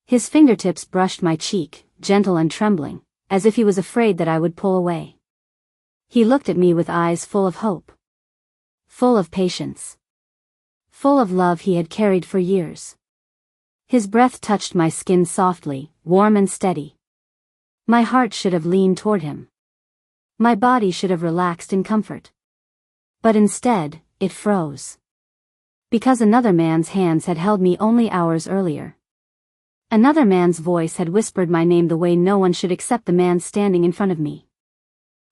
His fingertips brushed my cheek, gentle and trembling, as if he was afraid that I would pull away. He looked at me with eyes full of hope. Full of patience. Full of love he had carried for years. His breath touched my skin softly, warm and steady. My heart should have leaned toward him. My body should have relaxed in comfort. But instead, it froze. Because another man's hands had held me only hours earlier. Another man's voice had whispered my name the way no one should except the man standing in front of me.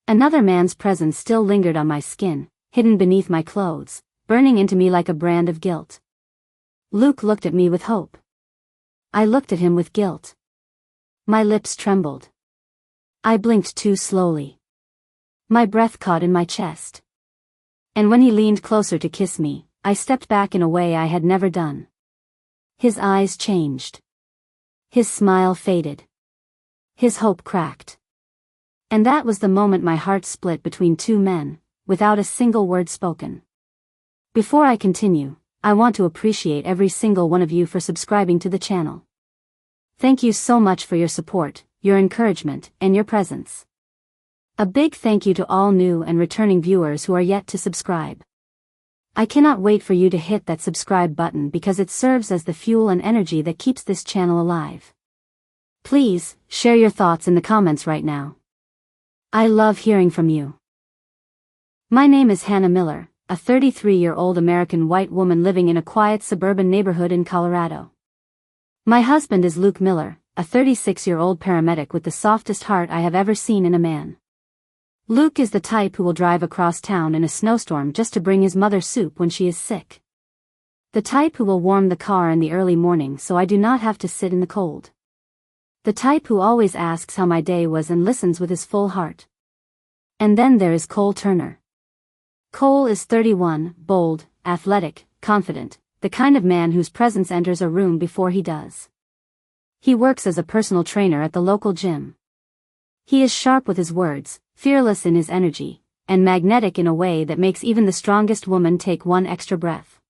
Another man's presence still lingered on my skin, hidden beneath my clothes, burning into me like a brand of guilt. Luke looked at me with hope. I looked at him with guilt. My lips trembled. I blinked too slowly. My breath caught in my chest. And when he leaned closer to kiss me, I stepped back in a way I had never done. His eyes changed. His smile faded. His hope cracked. And that was the moment my heart split between two men, without a single word spoken. Before I continue, I want to appreciate every single one of you for subscribing to the channel. Thank you so much for your support, your encouragement, and your presence. A big thank you to all new and returning viewers who are yet to subscribe. I cannot wait for you to hit that subscribe button because it serves as the fuel and energy that keeps this channel alive. Please, share your thoughts in the comments right now. I love hearing from you. My name is Hannah Miller, a 33-year-old American white woman living in a quiet suburban neighborhood in Colorado. My husband is Luke Miller, a 36-year-old paramedic with the softest heart I have ever seen in a man. Luke is the type who will drive across town in a snowstorm just to bring his mother soup when she is sick. The type who will warm the car in the early morning so I do not have to sit in the cold. The type who always asks how my day was and listens with his full heart. And then there is Cole Turner. Cole is 31, bold, athletic, confident, the kind of man whose presence enters a room before he does. He works as a personal trainer at the local gym. He is sharp with his words, fearless in his energy, and magnetic in a way that makes even the strongest woman take one extra breath.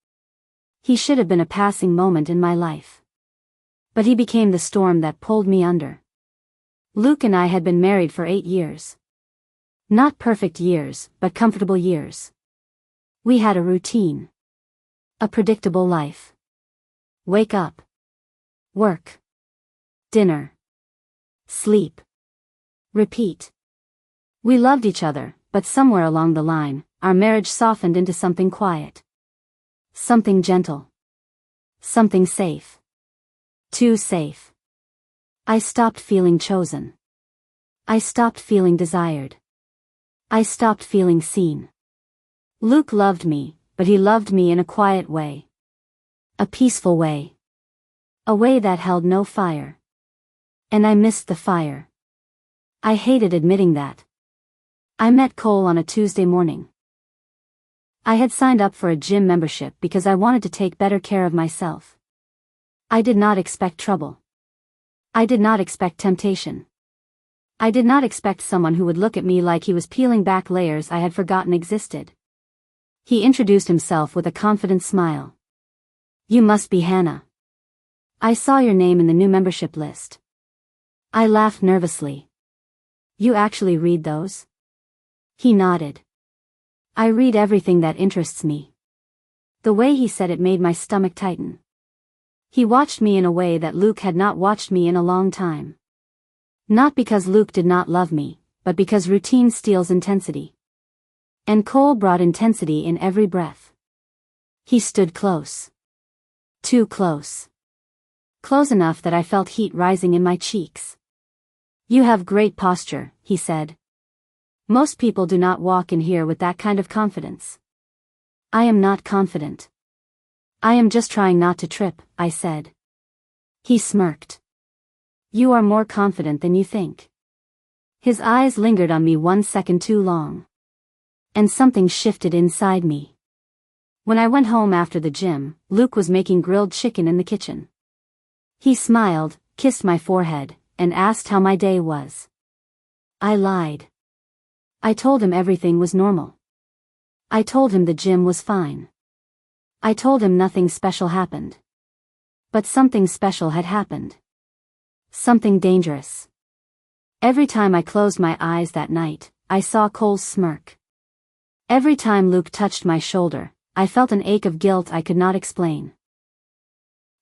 He should have been a passing moment in my life. But he became the storm that pulled me under. Luke and I had been married for 8 years. Not perfect years, but comfortable years. We had a routine. A predictable life. Wake up. Work. Dinner. Sleep. Repeat. We loved each other, but somewhere along the line, our marriage softened into something quiet. Something gentle. Something safe. Too safe. I stopped feeling chosen. I stopped feeling desired. I stopped feeling seen. Luke loved me, but he loved me in a quiet way. A peaceful way. A way that held no fire. And I missed the fire. I hated admitting that. I met Cole on a Tuesday morning. I had signed up for a gym membership because I wanted to take better care of myself. I did not expect trouble. I did not expect temptation. I did not expect someone who would look at me like he was peeling back layers I had forgotten existed. He introduced himself with a confident smile. You must be Hannah. I saw your name in the new membership list. I laughed nervously. You actually read those? He nodded. I read everything that interests me. The way he said it made my stomach tighten. He watched me in a way that Luke had not watched me in a long time. Not because Luke did not love me, but because routine steals intensity. And Cole brought intensity in every breath. He stood close. Too close. Close enough that I felt heat rising in my cheeks. You have great posture, he said. Most people do not walk in here with that kind of confidence. I am not confident. I am just trying not to trip, I said. He smirked. You are more confident than you think. His eyes lingered on me 1 second too long. And something shifted inside me. When I went home after the gym, Luke was making grilled chicken in the kitchen. He smiled, kissed my forehead, and asked how my day was. I lied. I told him everything was normal. I told him the gym was fine. I told him nothing special happened. But something special had happened. Something dangerous. Every time I closed my eyes that night, I saw Cole's smirk. Every time Luke touched my shoulder, I felt an ache of guilt I could not explain.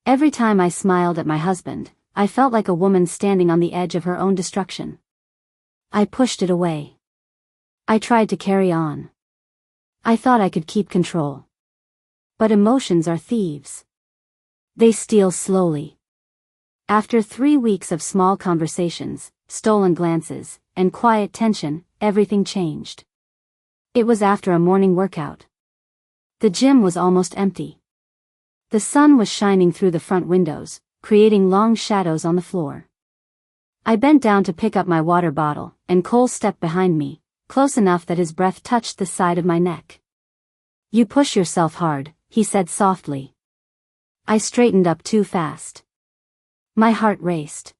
Every time I smiled at my husband, I felt like a woman standing on the edge of her own destruction. I pushed it away. I tried to carry on. I thought I could keep control. But emotions are thieves. They steal slowly. After 3 weeks of small conversations, stolen glances, and quiet tension, everything changed. It was after a morning workout. The gym was almost empty. The sun was shining through the front windows, creating long shadows on the floor. I bent down to pick up my water bottle, and Cole stepped behind me, close enough that his breath touched the side of my neck. "You push yourself hard," he said softly. I straightened up too fast. My heart raced.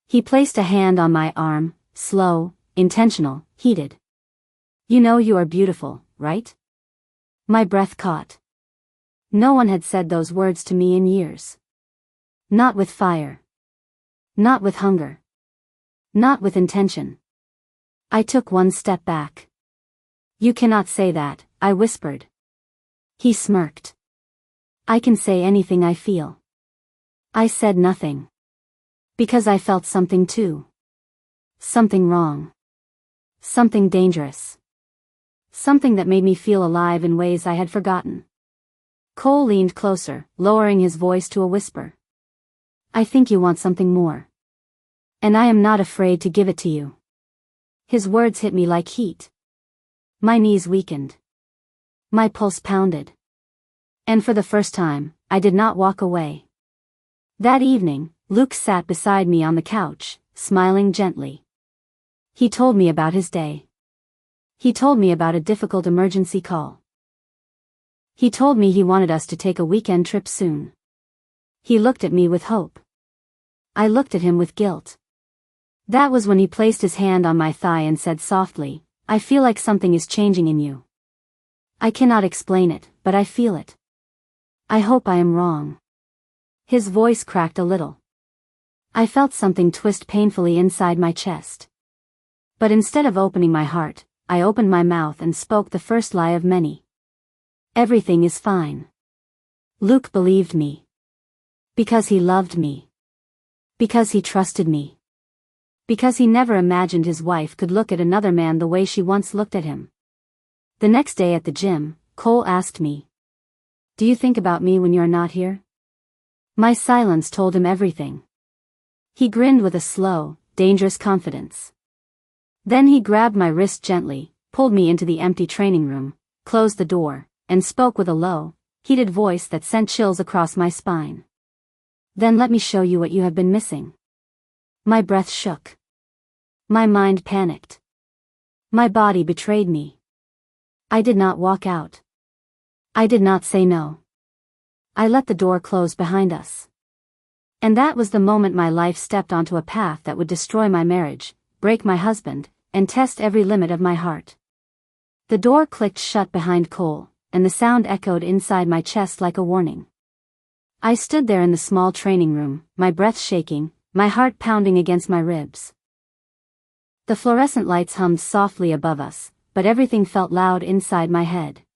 He placed a hand on my arm, slow, intentional, heated. "You know you are beautiful, right?" My breath caught. No one had said those words to me in years. Not with fire. Not with hunger. Not with intention. I took one step back. "You cannot say that," I whispered. He smirked. "I can say anything I feel." I said nothing. Because I felt something too. Something wrong. Something dangerous. Something that made me feel alive in ways I had forgotten. Cole leaned closer, lowering his voice to a whisper. "I think you want something more. And I am not afraid to give it to you." His words hit me like heat. My knees weakened. My pulse pounded. And for the first time, I did not walk away. That evening, Luke sat beside me on the couch, smiling gently. He told me about his day. He told me about a difficult emergency call. He told me he wanted us to take a weekend trip soon. He looked at me with hope. I looked at him with guilt. That was when he placed his hand on my thigh and said softly, "I feel like something is changing in you. I cannot explain it, but I feel it. I hope I am wrong." His voice cracked a little. I felt something twist painfully inside my chest. But instead of opening my heart, I opened my mouth and spoke the first lie of many. "Everything is fine." Luke believed me. Because he loved me. Because he trusted me. Because he never imagined his wife could look at another man the way she once looked at him. The next day at the gym, Cole asked me, "Do you think about me when you're not here?" My silence told him everything. He grinned with a slow, dangerous confidence. Then he grabbed my wrist gently, pulled me into the empty training room, closed the door, and spoke with a low, heated voice that sent chills across my spine. "Then let me show you what you have been missing." My breath shook. My mind panicked. My body betrayed me. I did not walk out. I did not say no. I let the door close behind us. And that was the moment my life stepped onto a path that would destroy my marriage, break my husband, and test every limit of my heart. The door clicked shut behind Cole, and the sound echoed inside my chest like a warning. I stood there in the small training room, my breath shaking, my heart pounding against my ribs. The fluorescent lights hummed softly above us, but everything felt loud inside my head.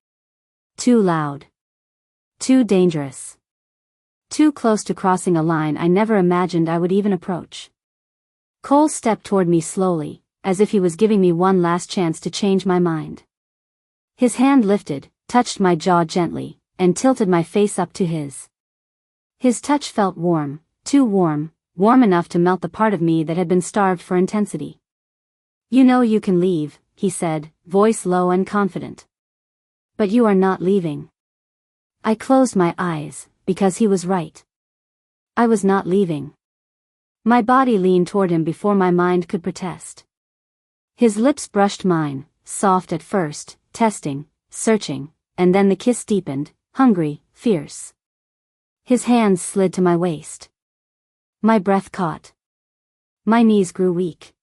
Too loud. Too dangerous. Too close to crossing a line I never imagined I would even approach. Cole stepped toward me slowly, as if he was giving me one last chance to change my mind. His hand lifted, touched my jaw gently, and tilted my face up to his. His touch felt warm, too warm, warm enough to melt the part of me that had been starved for intensity. "You know you can leave," he said, voice low and confident. "But you are not leaving." I closed my eyes, because he was right. I was not leaving. My body leaned toward him before my mind could protest. His lips brushed mine, soft at first, testing, searching, and then the kiss deepened, hungry, fierce. His hands slid to my waist. My breath caught. My knees grew weak.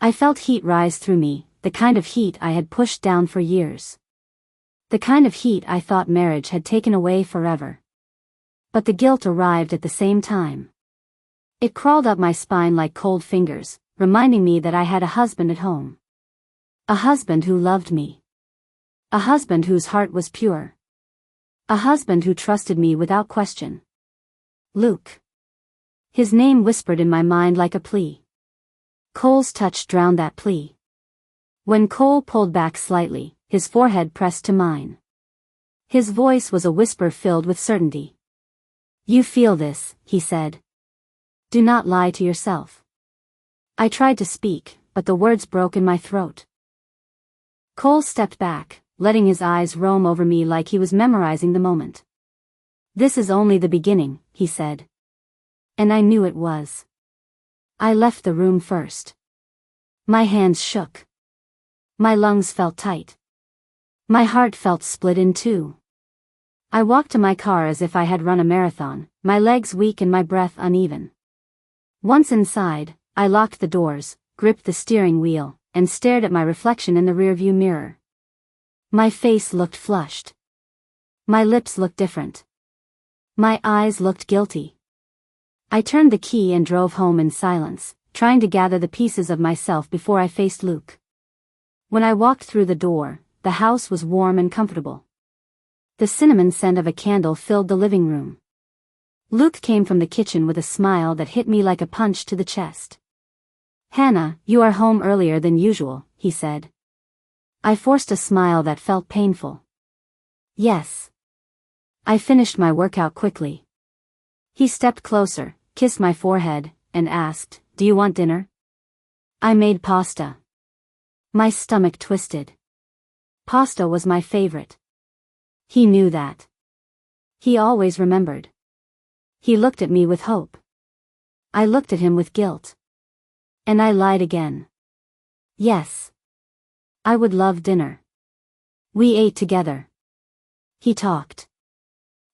I felt heat rise through me, the kind of heat I had pushed down for years. The kind of heat I thought marriage had taken away forever. But the guilt arrived at the same time. It crawled up my spine like cold fingers, reminding me that I had a husband at home. A husband who loved me. A husband whose heart was pure. A husband who trusted me without question. Luke. His name whispered in my mind like a plea. Cole's touch drowned that plea. When Cole pulled back slightly, his forehead pressed to mine. His voice was a whisper filled with certainty. You feel this, he said. Do not lie to yourself. I tried to speak, but the words broke in my throat. Cole stepped back, letting his eyes roam over me like he was memorizing the moment. This is only the beginning, he said. And I knew it was. I left the room first. My hands shook. My lungs felt tight. My heart felt split in two. I walked to my car as if I had run a marathon, my legs weak and my breath uneven. Once inside, I locked the doors, gripped the steering wheel, and stared at my reflection in the rearview mirror. My face looked flushed. My lips looked different. My eyes looked guilty. I turned the key and drove home in silence, trying to gather the pieces of myself before I faced Luke. When I walked through the door, the house was warm and comfortable. The cinnamon scent of a candle filled the living room. Luke came from the kitchen with a smile that hit me like a punch to the chest. Hannah, you are home earlier than usual, he said. I forced a smile that felt painful. Yes. I finished my workout quickly. He stepped closer, kissed my forehead, and asked, Do you want dinner? I made pasta. My stomach twisted. Pasta was my favorite. He knew that. He always remembered. He looked at me with hope. I looked at him with guilt. And I lied again. Yes. I would love dinner. We ate together. He talked.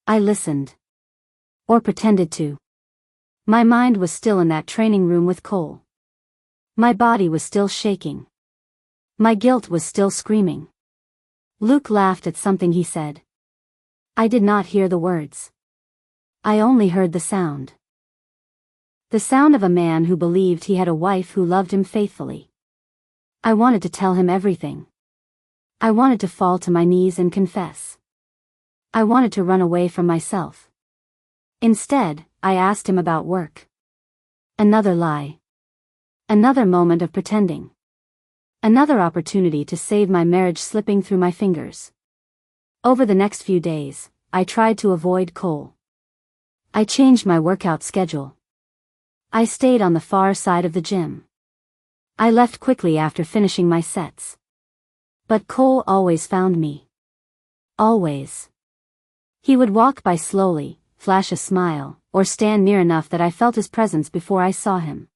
I listened. Or pretended to. My mind was still in that training room with Cole. My body was still shaking. My guilt was still screaming. Luke laughed at something he said. I did not hear the words. I only heard the sound. The sound of a man who believed he had a wife who loved him faithfully. I wanted to tell him everything. I wanted to fall to my knees and confess. I wanted to run away from myself. Instead, I asked him about work. Another lie. Another moment of pretending. Another opportunity to save my marriage slipping through my fingers. Over the next few days, I tried to avoid Cole. I changed my workout schedule. I stayed on the far side of the gym. I left quickly after finishing my sets. But Cole always found me. Always. He would walk by slowly, flash a smile, or stand near enough that I felt his presence before I saw him.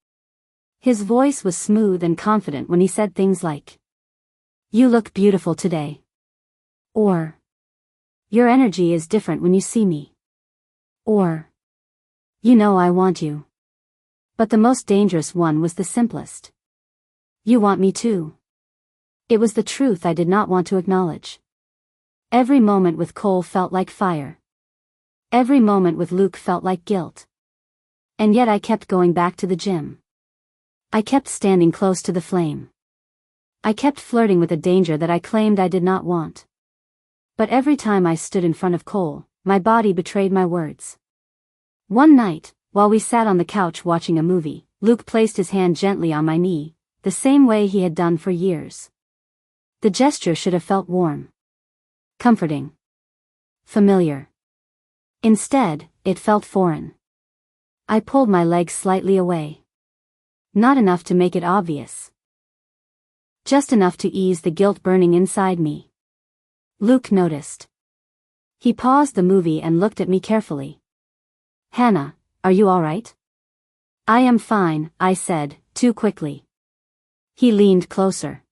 His voice was smooth and confident when he said things like, You look beautiful today. Or, Your energy is different when you see me. Or, You know I want you. But the most dangerous one was the simplest. You want me too. It was the truth I did not want to acknowledge. Every moment with Cole felt like fire. Every moment with Luke felt like guilt. And yet I kept going back to the gym. I kept standing close to the flame. I kept flirting with a danger that I claimed I did not want. But every time I stood in front of Cole, my body betrayed my words. One night, while we sat on the couch watching a movie, Luke placed his hand gently on my knee, the same way he had done for years. The gesture should have felt warm. Comforting. Familiar. Instead, it felt foreign. I pulled my leg slightly away. Not enough to make it obvious. Just enough to ease the guilt burning inside me. Luke noticed. He paused the movie and looked at me carefully. Hannah, are you all right? I am fine, I said, too quickly. He leaned closer.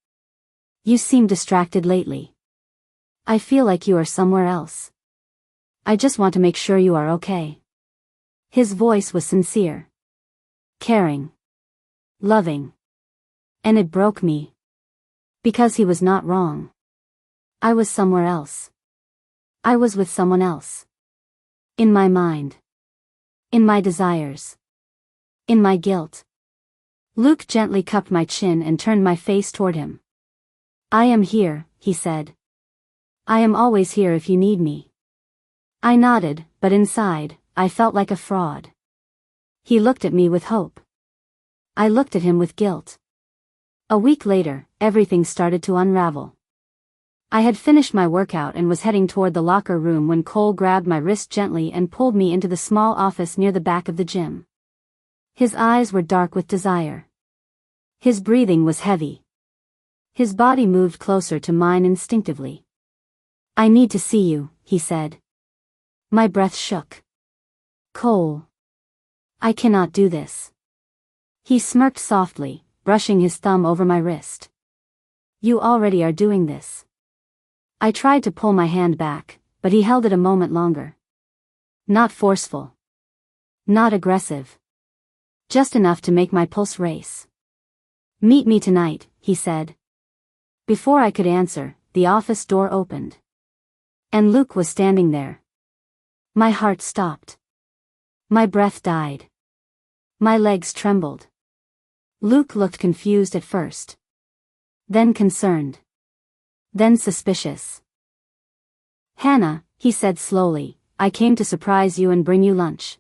You seem distracted lately. I feel like you are somewhere else. I just want to make sure you are okay. His voice was sincere. Caring. Loving. And it broke me. Because he was not wrong. I was somewhere else. I was with someone else. In my mind. In my desires. In my guilt. Luke gently cupped my chin and turned my face toward him. I am here, he said. I am always here if you need me. I nodded, but inside, I felt like a fraud. He looked at me with hope. I looked at him with guilt. A week later, everything started to unravel. I had finished my workout and was heading toward the locker room when Cole grabbed my wrist gently and pulled me into the small office near the back of the gym. His eyes were dark with desire. His breathing was heavy. His body moved closer to mine instinctively. I need to see you, he said. My breath shook. Cole. I cannot do this. He smirked softly, brushing his thumb over my wrist. You already are doing this. I tried to pull my hand back, but he held it a moment longer. Not forceful. Not aggressive. Just enough to make my pulse race. Meet me tonight, he said. Before I could answer, the office door opened. And Luke was standing there. My heart stopped. My breath died. My legs trembled. Luke looked confused at first. Then concerned. Then suspicious. Hannah, he said slowly, I came to surprise you and bring you lunch.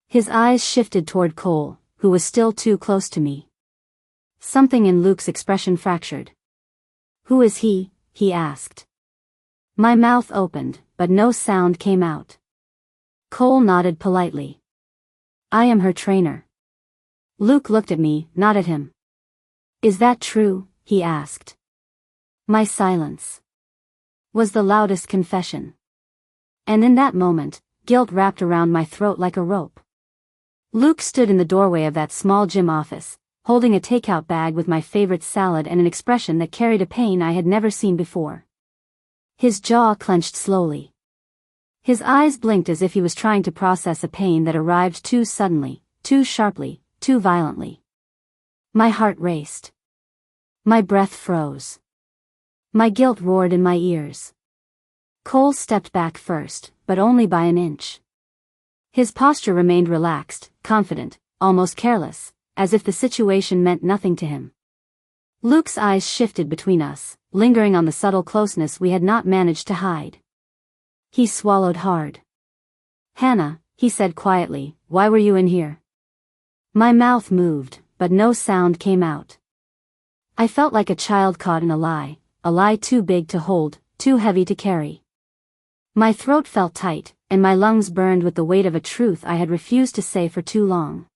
His eyes shifted toward Cole, who was still too close to me. Something in Luke's expression fractured. Who is he? He asked. My mouth opened, but no sound came out. Cole nodded politely. I am her trainer. Luke looked at me, not at him. Is that true? He asked. My silence was the loudest confession. And in that moment, guilt wrapped around my throat like a rope. Luke stood in the doorway of that small gym office, holding a takeout bag with my favorite salad and an expression that carried a pain I had never seen before. His jaw clenched slowly. His eyes blinked as if he was trying to process a pain that arrived too suddenly, too sharply, too violently. My heart raced. My breath froze. My guilt roared in my ears. Cole stepped back first, but only by an inch. His posture remained relaxed, confident, almost careless, as if the situation meant nothing to him. Luke's eyes shifted between us, lingering on the subtle closeness we had not managed to hide. He swallowed hard. Hannah, he said quietly, why were you in here? My mouth moved, but no sound came out. I felt like a child caught in a lie too big to hold, too heavy to carry. My throat felt tight, and my lungs burned with the weight of a truth I had refused to say for too long.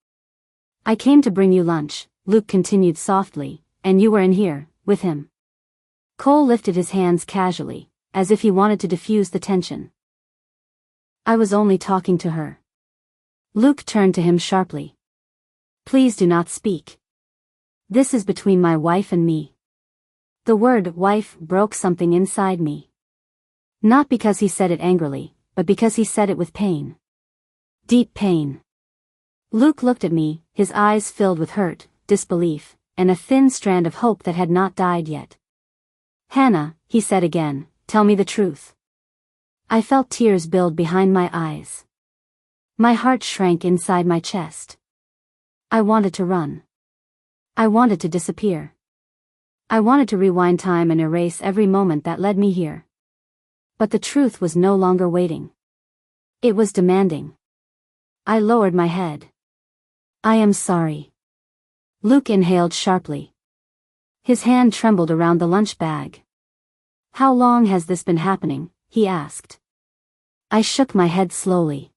I came to bring you lunch, Luke continued softly, and you were in here, with him. Cole lifted his hands casually, as if he wanted to diffuse the tension. I was only talking to her. Luke turned to him sharply. Please do not speak. This is between my wife and me. The word wife broke something inside me. Not because he said it angrily, but because he said it with pain. Deep pain. Luke looked at me, his eyes filled with hurt, disbelief, and a thin strand of hope that had not died yet. Hannah, he said again, tell me the truth. I felt tears build behind my eyes. My heart shrank inside my chest. I wanted to run. I wanted to disappear. I wanted to rewind time and erase every moment that led me here. But the truth was no longer waiting. It was demanding. I lowered my head. I am sorry. Luke inhaled sharply. His hand trembled around the lunch bag. How long has this been happening? He asked. I shook my head slowly.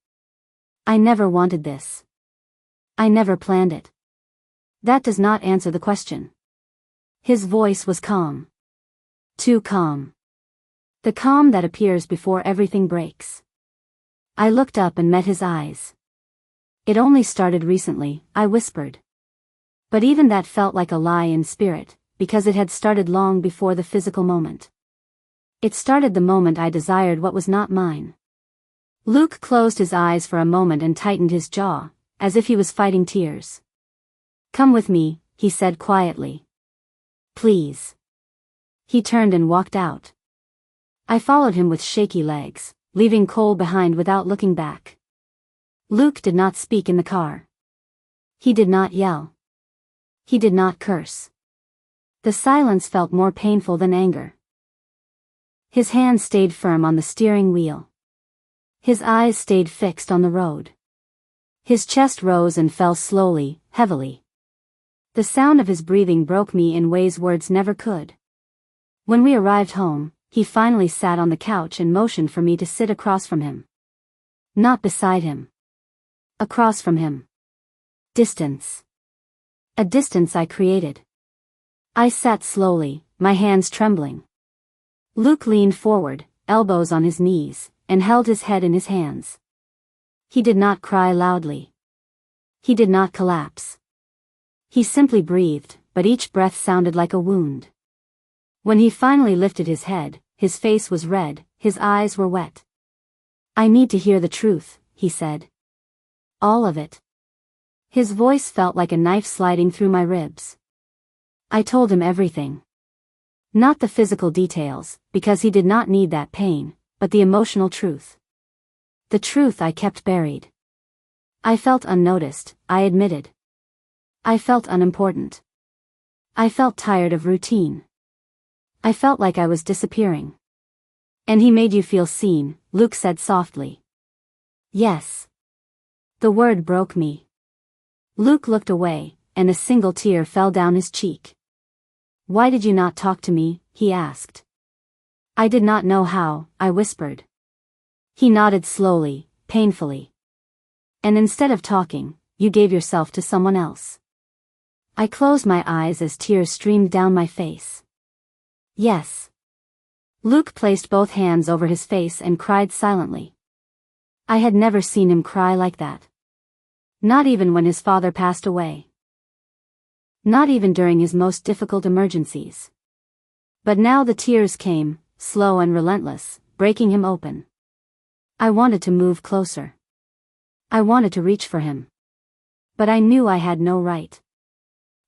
I never wanted this. I never planned it. That does not answer the question. His voice was calm. Too calm. The calm that appears before everything breaks. I looked up and met his eyes. It only started recently, I whispered. But even that felt like a lie in spirit, because it had started long before the physical moment. It started the moment I desired what was not mine. Luke closed his eyes for a moment and tightened his jaw, as if he was fighting tears. Come with me, he said quietly. Please. He turned and walked out. I followed him with shaky legs, leaving Cole behind without looking back. Luke did not speak in the car. He did not yell. He did not curse. The silence felt more painful than anger. His hand stayed firm on the steering wheel. His eyes stayed fixed on the road. His chest rose and fell slowly, heavily. The sound of his breathing broke me in ways words never could. When we arrived home, he finally sat on the couch and motioned for me to sit across from him. Not beside him. Across from him. Distance. A distance I created. I sat slowly, my hands trembling. Luke leaned forward, elbows on his knees, and held his head in his hands. He did not cry loudly. He did not collapse. He simply breathed, but each breath sounded like a wound. When he finally lifted his head, his face was red, his eyes were wet. "I need to hear the truth," he said. "All of it." His voice felt like a knife sliding through my ribs. I told him everything. Not the physical details, because he did not need that pain, but the emotional truth. The truth I kept buried. I felt unnoticed, I admitted. I felt unimportant. I felt tired of routine. I felt like I was disappearing. "And he made you feel seen," Luke said softly. "Yes." The word broke me. Luke looked away, and a single tear fell down his cheek. "Why did you not talk to me?" he asked. "I did not know how," I whispered. He nodded slowly, painfully. "And instead of talking, you gave yourself to someone else." I closed my eyes as tears streamed down my face. "Yes." Luke placed both hands over his face and cried silently. I had never seen him cry like that. Not even when his father passed away. Not even during his most difficult emergencies. But now the tears came, slow and relentless, breaking him open. I wanted to move closer. I wanted to reach for him. But I knew I had no right.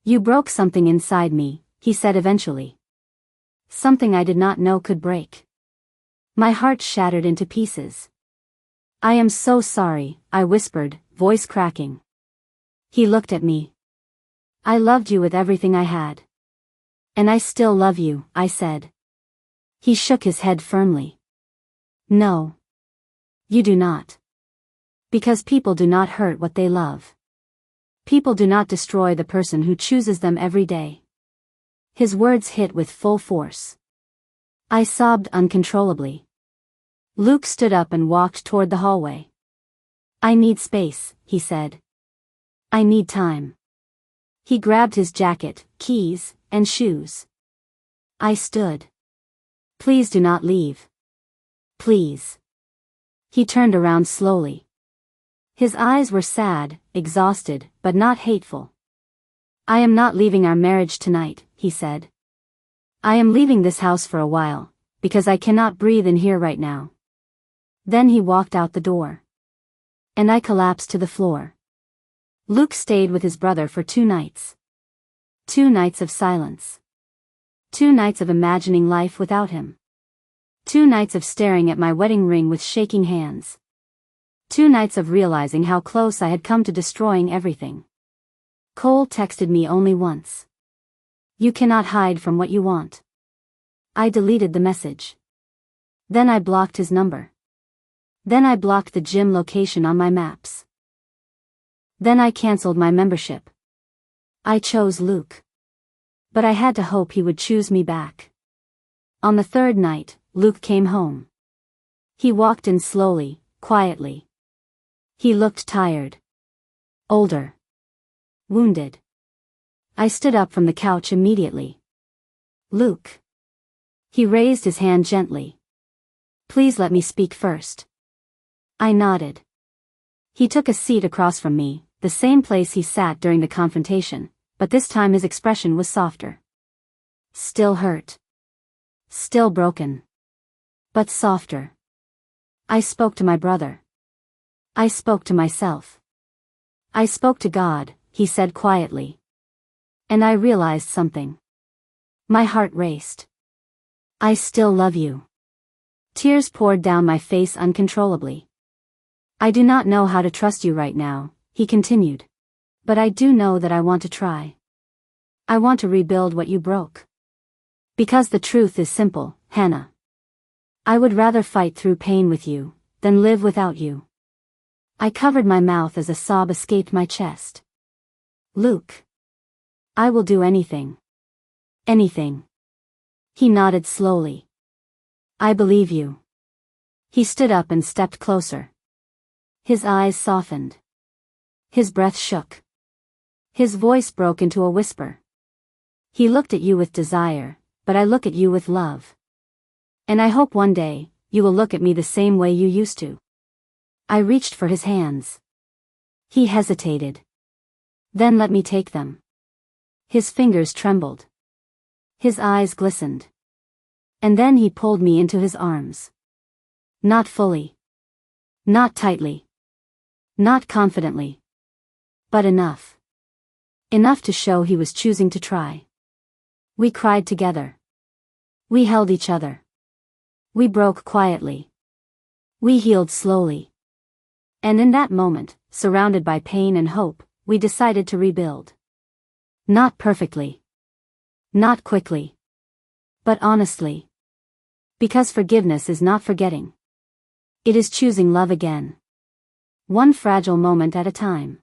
"You broke something inside me," he said eventually. Something I did not know could break. My heart shattered into pieces. "I am so sorry," I whispered, voice cracking. He looked at me. "I loved you with everything I had. And I still love you," I said. He shook his head firmly. "No. You do not. Because people do not hurt what they love. People do not destroy the person who chooses them every day." His words hit with full force. I sobbed uncontrollably. Luke stood up and walked toward the hallway. "I need space," he said. "I need time." He grabbed his jacket, keys, and shoes. I stood. "Please do not leave. Please." He turned around slowly. His eyes were sad, exhausted, but not hateful. "I am not leaving our marriage tonight," he said. "I am leaving this house for a while, because I cannot breathe in here right now." Then he walked out the door. And I collapsed to the floor. Luke stayed with his brother for 2 nights. 2 nights of silence. 2 nights of imagining life without him. 2 nights of staring at my wedding ring with shaking hands. 2 nights of realizing how close I had come to destroying everything. Cole texted me only once. "You cannot hide from what you want." I deleted the message. Then I blocked his number. Then I blocked the gym location on my maps. Then I canceled my membership. I chose Luke. But I had to hope he would choose me back. On the 3rd night, Luke came home. He walked in slowly, quietly. He looked tired. Older. Wounded. I stood up from the couch immediately. "Luke." He raised his hand gently. "Please let me speak first." I nodded. He took a seat across from me, the same place he sat during the confrontation, but this time his expression was softer. Still hurt. Still broken. But softer. I spoke to my brother. I spoke to myself. I spoke to God, he said quietly. And I realized something. My heart raced. "I still love you." Tears poured down my face uncontrollably. "I do not know how to trust you right now," he continued. But I do know that I want to try. I want to rebuild what you broke. Because the truth is simple, Hannah. I would rather fight through pain with you than live without you. I covered my mouth as a sob escaped my chest. Luke. I will do anything. Anything. He nodded slowly. I believe you. He stood up and stepped closer. His eyes softened. His breath shook. His voice broke into a whisper. He looked at you with desire, but I look at you with love. And I hope one day, you will look at me the same way you used to. I reached for his hands. He hesitated. Then let me take them. His fingers trembled. His eyes glistened. And then he pulled me into his arms. Not fully. Not tightly. Not confidently. But enough. Enough to show he was choosing to try. We cried together. We held each other. We broke quietly. We healed slowly. And in that moment, surrounded by pain and hope, we decided to rebuild. Not perfectly. Not quickly. But honestly. Because forgiveness is not forgetting. It is choosing love again. One fragile moment at a time.